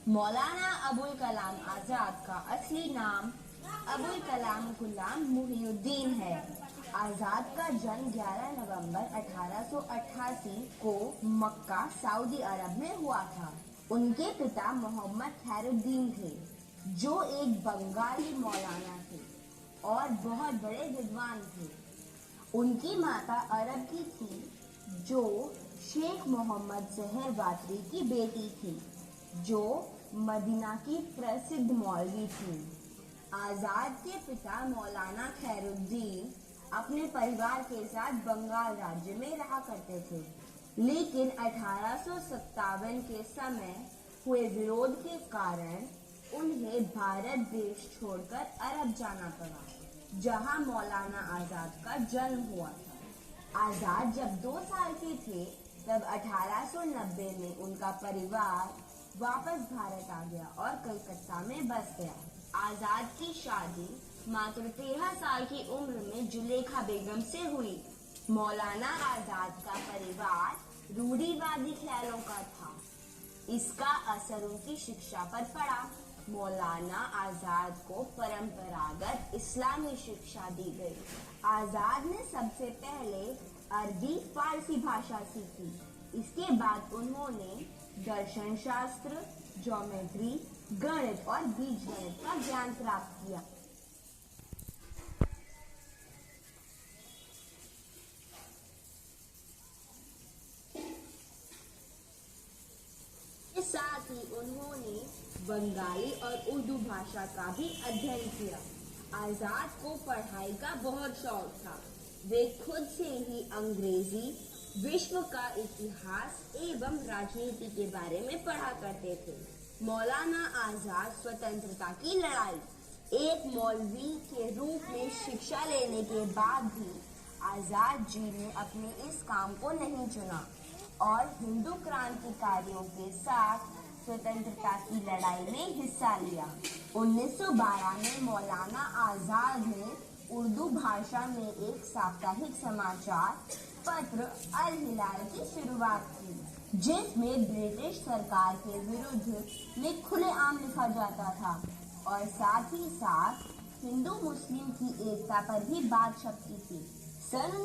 मौलाना अबुल कलाम आजाद का असली नाम अबुल कलाम गुलाम मुहिउद्दीन है। आजाद का जन्म 11 नवंबर 1888 को मक्का, सऊदी अरब में हुआ था। उनके पिता मोहम्मद खैरुद्दीन थे, जो एक बंगाली मौलाना थे और बहुत बड़े विद्वान थे। उनकी माता अरब की थी, जो शेख मोहम्मद जहर वातरी की बेटी थी, जो मदीना की प्रसिद्ध मौलवी थी। आजाद के पिता मौलाना खैरुद्दीन अपने परिवार के साथ बंगाल राज्य में रहा करते थे, लेकिन 1857 के समय हुए विरोध के कारण उन्हें भारत देश छोड़कर अरब जाना पड़ा, जहां मौलाना आजाद का जन्म हुआ था। आजाद जब 2 साल के थे, तब 1890 में उनका परिवार वापस भारत आ गया और कलकत्ता में बस गया। आजाद की शादी मात्र 13 साल की उम्र में जुलेखा बेगम से हुई। मौलाना आजाद का परिवार रूढ़िवादी ख्यालों का था। इसका असर उनकी शिक्षा पर पड़ा। मौलाना आजाद को परंपरागत इस्लामी शिक्षा दी गई। आजाद ने सबसे पहले अरबी फारसी भाषा सीखी। इसके बाद उन्होंने दर्शन शास्त्र, ज्योमेट्री, गणित और बीजगणित का ज्ञान प्राप्त किया। साथ ही उन्होंने बंगाली और उर्दू भाषा का भी अध्ययन किया। आजाद को पढ़ाई का बहुत शौक था। वे खुद से ही अंग्रेजी, विश्व का इतिहास एवं राजनीति के बारे में पढ़ा करते थे। मौलाना आजाद स्वतंत्रता की लड़ाई। एक मौलवी के रूप में शिक्षा लेने के बाद भी आजाद जी ने अपने इस काम को नहीं चुना और हिंदू क्रांतिकारियों के साथ स्वतंत्रता की लड़ाई में हिस्सा लिया। 1912 में मौलाना आजाद ने उर्दू भाषा में एक साप्ताहिक समाचार पत्र अल हिलाल की शुरुआत की, जिसमें ब्रिटिश सरकार के विरुद्ध में खुलेआम लिखा जाता था और साथ ही साथ हिंदू मुस्लिम की एकता पर भी बात छपती थी। सन